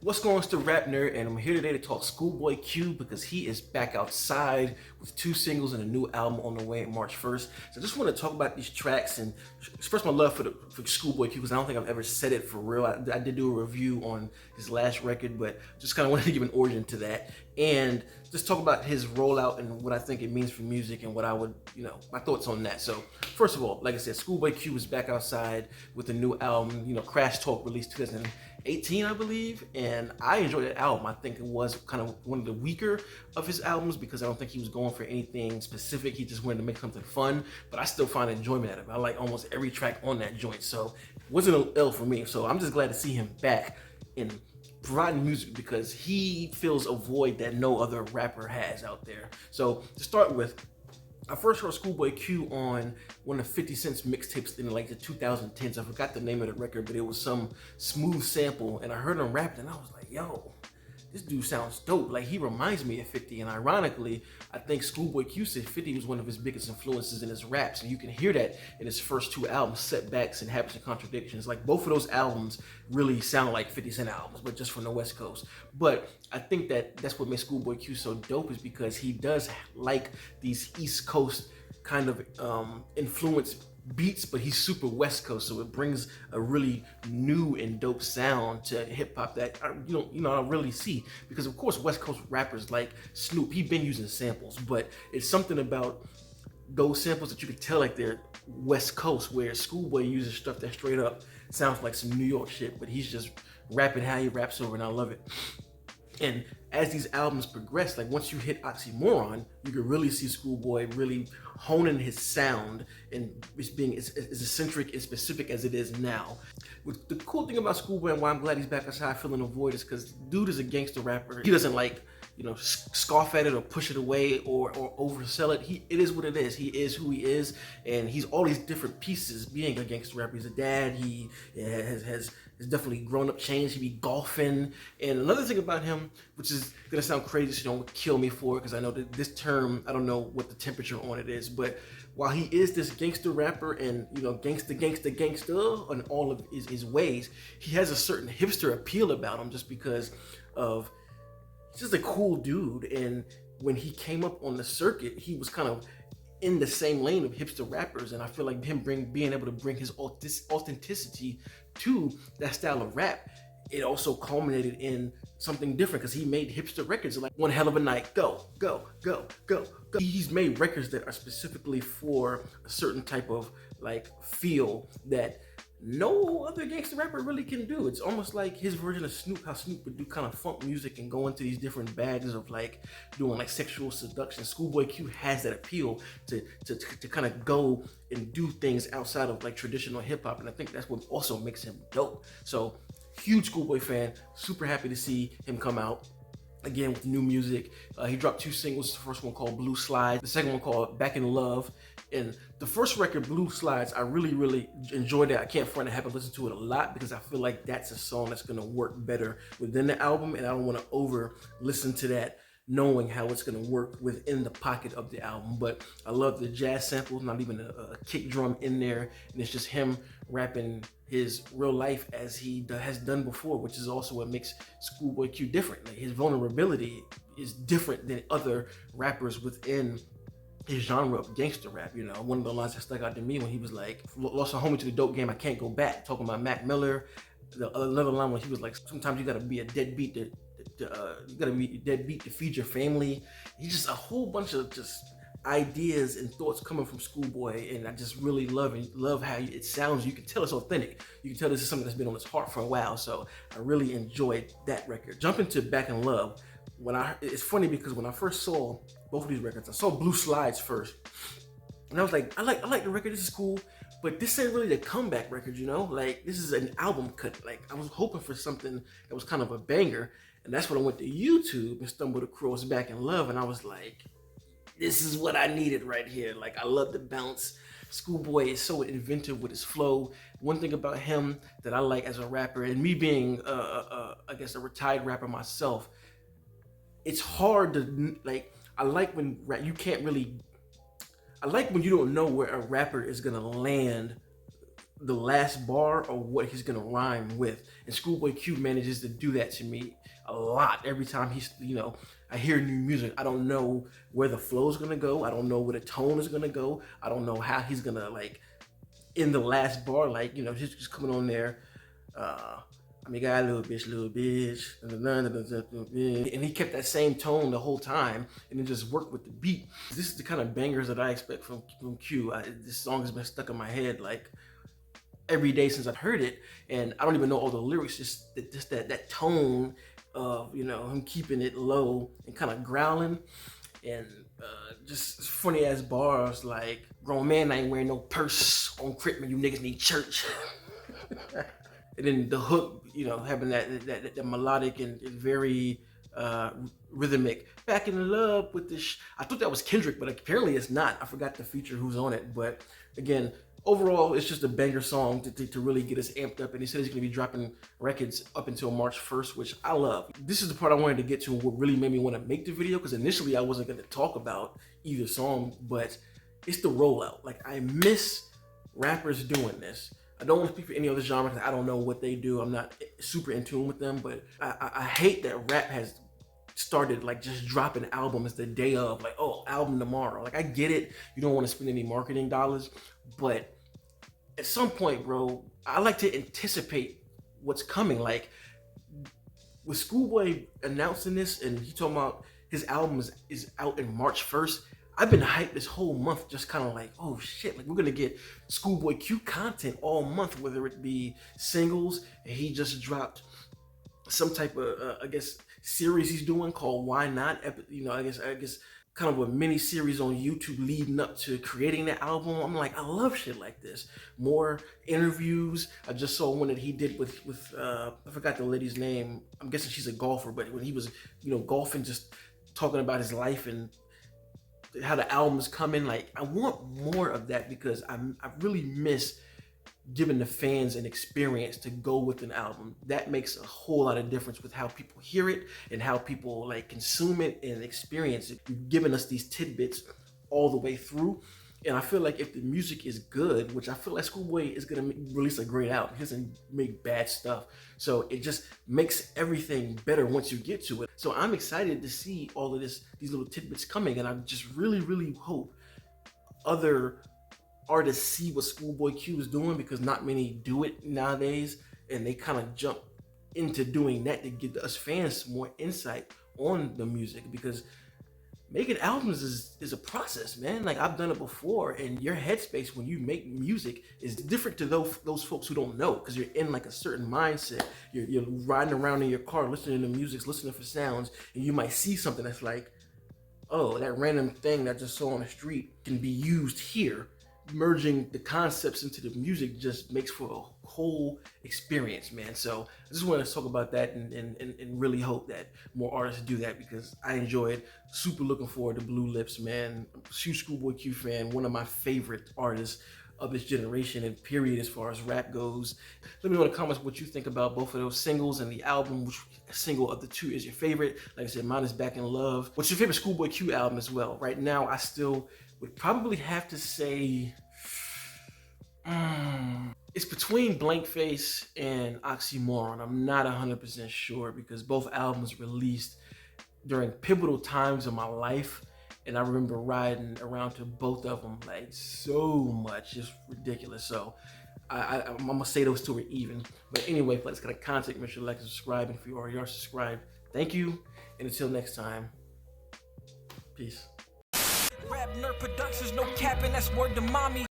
What's going on, it's the RapNerd, and I'm here today to talk Schoolboy Q because he is back outside with 2 singles and a new album on the way March 1st. So I just want to talk about these tracks and express my love for Schoolboy Q because I don't think I've ever said it for real. I did do a review on his last record, but just kind of wanted to give an origin to that and just talk about his rollout and what I think it means for music and what I would, my thoughts on that. So first of all, like I said, Schoolboy Q is back outside with a new album, Crash Talk, released 2018, I believe, and I enjoyed that album. I think it was kind of one of the weaker of his albums because I don't think he was going for anything specific. He just wanted to make something fun, but I still find enjoyment out of it. I like almost every track on that joint, so it wasn't an L for me. So I'm just glad to see him back in providing music because he fills a void that no other rapper has out there. So to start with, I first heard Schoolboy Q on one of 50 Cent's mixtapes in like the 2010s. I forgot the name of the record, but it was some smooth sample, and I heard him rapping, and I was like, yo, this dude sounds dope. Like, he reminds me of 50, and ironically, I think Schoolboy Q said 50 was one of his biggest influences in his raps, and you can hear that in his first 2 albums, Setbacks and Habits and Contradictions. Like, both of those albums really sound like 50 Cent albums, but just from the West Coast. But I think that's what makes Schoolboy Q so dope, is because he does like these East Coast kind of influence beats, but he's super West Coast, so it brings a really new and dope sound to hip hop that I don't really see, because of course West Coast rappers like Snoop, he's been using samples, but it's something about those samples that you can tell like they're West Coast, where Schoolboy uses stuff that straight up sounds like some New York shit, but he's just rapping how he raps over, and I love it. And as these albums progress, like once you hit Oxymoron, you can really see Schoolboy really honing his sound and it's being as eccentric and specific as it is now. The cool thing about Schoolboy and why I'm glad he's back outside filling a void is because dude is a gangster rapper. He doesn't like, scoff at it or push it away or oversell it. It is what it is. He is who he is, and he's all these different pieces being a gangster rapper. He's a dad. He has definitely grown up, changed. He be golfing. And another thing about him, which is gonna sound crazy, so don't kill me for it, because I know that this term, I don't know what the temperature on it is, but while he is this gangster rapper and gangster in all of his ways, he has a certain hipster appeal about him just because of he's just a cool dude. And when he came up on the circuit, he was kind of in the same lane of hipster rappers, and I feel like him being able to bring his authenticity to that style of rap, it also culminated in something different because he made hipster records like One Hell of a Night, go, go, go, go, go. He's made records that are specifically for a certain type of like feel that no other gangster rapper really can do. It's almost like his version of Snoop, how Snoop would do kind of funk music and go into these different bags of like doing like sexual seduction. Schoolboy Q has that appeal to kind of go and do things outside of like traditional hip hop, and I think that's what also makes him dope. So huge Schoolboy fan, super happy to see him come out again with new music. He dropped 2 singles, the first one called Blue Slides, the second one called Back in Love. And the first record, Blue Slides, I really enjoyed it. I can't front, I haven't listened to it a lot because I feel like that's a song that's gonna work better within the album, and I don't wanna over listen to that knowing how it's gonna work within the pocket of the album. But I love the jazz samples, not even a kick drum in there, and it's just him rapping his real life as he has done before, which is also what makes Schoolboy Q different. Like, his vulnerability is different than other rappers within his genre of gangster rap. One of the lines that stuck out to me when he was like, lost a homie to the dope game, I can't go back, talking about Mac Miller. Another line when he was like, sometimes you gotta be a deadbeat to feed your family. He's just a whole bunch of just ideas and thoughts coming from Schoolboy, and I just really love how it sounds. You can tell it's authentic. You can tell this is something that's been on his heart for a while, so I really enjoyed that record. Jumping to Back in Love, it's funny because when I first saw both of these records, I saw Blue Slides first, and I was like, I like the record, this is cool, but this ain't really the comeback record, like this is an album cut. Like, I was hoping for something that was kind of a banger, and that's when I went to YouTube and stumbled across Back in Love, and I was like, this is what I needed right here. Like, I love the bounce. Schoolboy is so inventive with his flow. One thing about him that I like as a rapper, and me being I guess a retired rapper myself, it's hard to like, I like when you can't really, I like when you don't know where a rapper is gonna land the last bar or what he's gonna rhyme with. And Schoolboy Q manages to do that to me a lot. Every time he's, I hear new music, I don't know where the flow is gonna go. I don't know where the tone is gonna go. I don't know how he's gonna in the last bar, he's just coming on there. I mean, got a little bitch, and he kept that same tone the whole time, and it just worked with the beat. This is the kind of bangers that I expect from Q. This song has been stuck in my head every day since I've heard it, and I don't even know all the lyrics. Just that tone of him keeping it low and kind of growling, and just funny ass bars like "Grown man ain't wearing no purse on Critman, you niggas need church." And then the hook, having that melodic and very rhythmic. Back in love with this. I thought that was Kendrick, but apparently it's not. I forgot the feature who's on it. But again, overall, it's just a banger song to really get us amped up. And he said he's going to be dropping records up until March 1st, which I love. This is the part I wanted to get to, what really made me want to make the video, because initially I wasn't going to talk about either song, but it's the rollout. I miss rappers doing this. I don't want to speak for any other genre because I don't know what they do. I'm not super in tune with them, but I hate that rap has started just dropping albums the day of, oh, album tomorrow. I get it, you don't want to spend any marketing dollars, but at some point, bro, I like to anticipate what's coming. With Schoolboy announcing this and he talking about his album is out in March 1st, I've been hyped this whole month, just kind of oh shit, we're gonna get Schoolboy Q content all month, whether it be singles, and he just dropped some type of, I guess, series he's doing called Why Not? I guess kind of a mini series on YouTube leading up to creating the album. I'm I love shit like this. More interviews. I just saw one that he did with I forgot the lady's name. I'm guessing she's a golfer, but when he was, golfing, just talking about his life and how the album's coming. I want more of that because I really miss giving the fans an experience to go with an album. That makes a whole lot of difference with how people hear it and how people consume it and experience it. You've given us these tidbits all the way through. And I feel if the music is good, which I feel Schoolboy is gonna release a great album. He doesn't make bad stuff. So it just makes everything better once you get to it. So I'm excited to see all of these little tidbits coming. And I just really, really hope other artists see what Schoolboy Q is doing, because not many do it nowadays. And they kind of jump into doing that to give us fans more insight on the music, because making albums is a process, man. I've done it before, and your headspace when you make music is different to those folks who don't know, because you're in a certain mindset. You're riding around in your car, listening to music, listening for sounds, and you might see something that's oh, that random thing that I just saw on the street can be used here. Merging the concepts into the music just makes for a whole experience, man. So I just want to talk about that and really hope that more artists do that, because I enjoy it. Super looking forward to Blue Lips, man. I'm a huge Schoolboy Q fan, one of my favorite artists of this generation and period as far as rap goes. Let me know in the comments what you think about both of those singles and the album. Which single of the two is your favorite? Like I said, mine is Back in Love. What's your favorite Schoolboy Q album as well? Right now, I still would probably have to say it's between Blank Face and Oxymoron. I'm not 100% sure, because both albums released during pivotal times of my life, and I remember riding around to both of them so much, just ridiculous. So I'm gonna say those two are even. But anyway, for this kind of content, make sure to like and subscribe, and if you already are subscribed, thank you, and until next time, peace. RapNerd Productions, no capping, that's word to mommy.